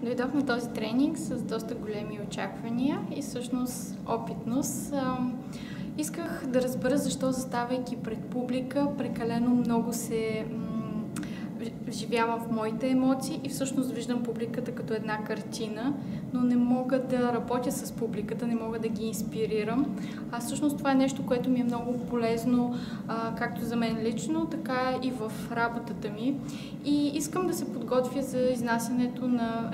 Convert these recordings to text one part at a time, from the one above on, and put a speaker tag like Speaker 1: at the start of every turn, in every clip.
Speaker 1: Дойдох на този тренинг с доста големи очаквания и всъщност опитност. Исках да разбера защо, заставайки пред публика, прекалено много се вживявам в моите емоции и всъщност виждам публиката като една картина, но не мога да работя с публиката, не мога да ги инспирирам. А всъщност това е нещо, което ми е много полезно, както за мен лично, така и в работата ми. И искам да се подготвя за изнасянето на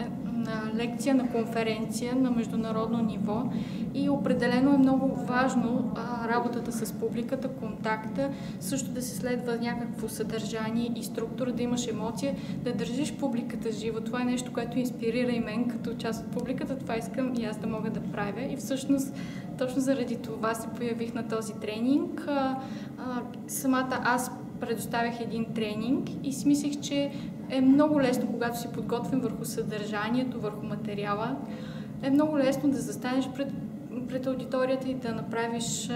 Speaker 1: лекция, на конференция на международно ниво и определено е много важно работата с публиката, контакта, също да се следва някакво съдържание и структура, да имаш емоция, да държиш публиката жива. Това е нещо, което инспирира и мен като част от публиката. Това искам и аз да мога да правя. И всъщност точно заради това се появих на този тренинг. Самата аз предоставях един тренинг и си мислих, че е много лесно, когато си подготвен върху съдържанието, върху материала, е много лесно да застанеш пред аудиторията и да направиш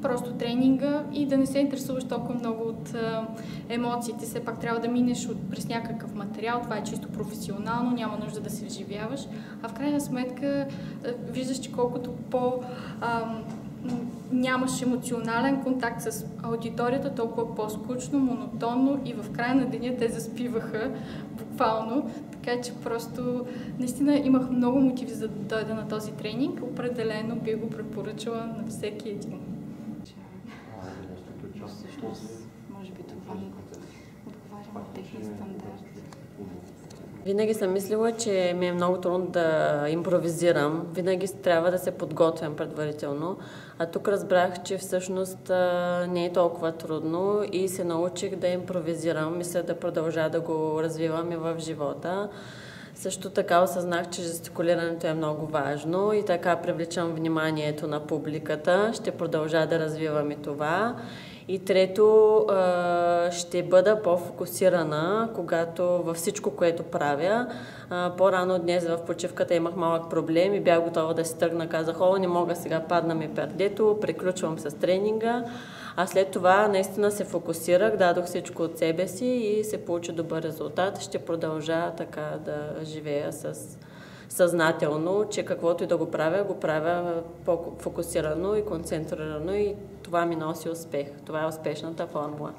Speaker 1: просто тренинга и да не се интересуваш толкова много от емоциите. Все пак трябва да минеш през някакъв материал, това е чисто професионално, няма нужда да се вживяваш, а в крайна сметка виждаш, че колкото нямаш емоционален контакт с аудиторията, толкова по-скучно, монотонно и в края на деня те заспиваха буквално. Така че просто наистина имах много мотиви за да дойда на този тренинг. Определено бих го препоръчала на всеки един.
Speaker 2: Може би това отговаря на техни стандарти.
Speaker 3: Винаги съм мислила, че ми е много трудно да импровизирам. Винаги трябва да се подготвям предварително. А тук разбрах, че всъщност не е толкова трудно и се научих да импровизирам. Мисля да продължа да го развивам и в живота. Също така осъзнах, че жестикулирането е много важно и така привличам вниманието на публиката. Ще продължа да развивам и това. И трето, ще бъда по-фокусирана, когато във всичко, което правя. По-рано днес в почивката имах малък проблем и бях готова да си тръгна. Казах, не мога сега, падна ми пердето, приключвам с тренинга. А след това наистина се фокусирах, дадох всичко от себе си и се получи добър резултат. Ще продължа така да живея съзнателно, че каквото и да го правя по-фокусирано и концентрирано и това ми носи успех. Това е успешната формула.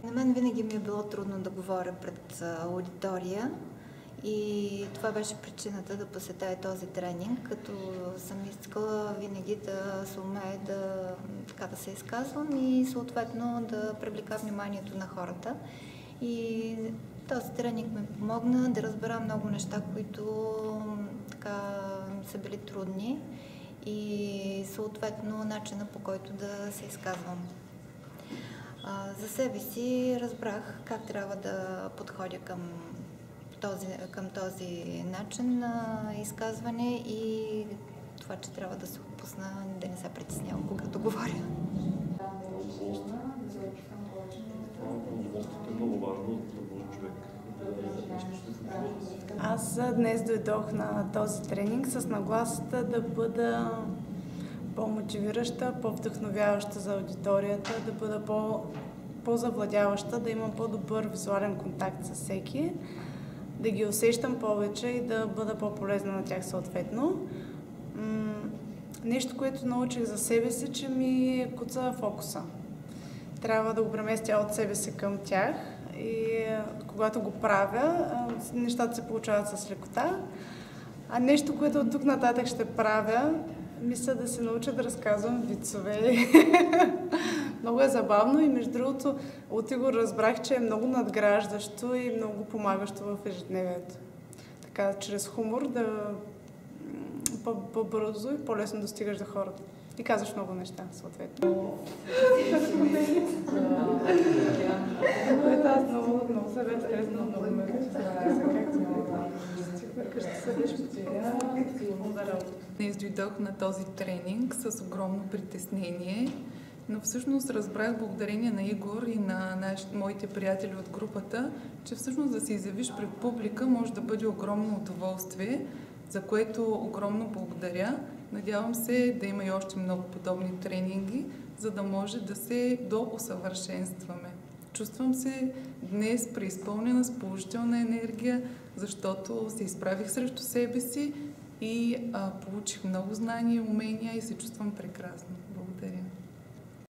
Speaker 4: На мен винаги ми е било трудно да говоря пред аудитория и това беше причината да посетя този тренинг, като съм искала винаги да се умея да се изказвам и съответно да привлека вниманието на хората. И този тренинг ми помогна да разбера много неща, които са били трудни и съответно начина, по който да се изказвам. За себе си разбрах как трябва да подходя към този начин на изказване и това, че трябва да се отпусна, да не се притеснявам, когато говоря.
Speaker 5: Аз днес дойдох на този тренинг с нагласата да бъда по-мотивираща, по-вдъхновяваща за аудиторията, да бъда по-завладяваща, да имам по-добър визуален контакт с всеки, да ги усещам повече и да бъда по-полезна на тях съответно. Нещо, което научих за себе си, че ми куца фокуса. Трябва да го преместя от себе си към тях и когато го правя, нещата се получават с лекота. А нещо, което от тук нататък ще правя, мисля да се науча да разказвам вицове. Много е забавно и между другото от Игор разбрах, че е много надграждащо и много помагащо в ежедневието. Така, чрез хумор да по-бързо и по-лесно достигаш до хората. И казваш много неща, съответно. Аз много съвет харесвам много ме.
Speaker 6: Днес дойдох на този тренинг с огромно притеснение, но всъщност разбрах благодарение на Игор и на моите приятели от групата, че всъщност да се изявиш пред публика може да бъде огромно удоволствие, за което огромно благодаря. Надявам се да има и още много подобни тренинги, за да може да се доусъвършенстваме. Чувствам се днес преизпълнена с положителна енергия, защото се изправих срещу себе си и получих много знания, умения и се чувствам прекрасно. Благодаря.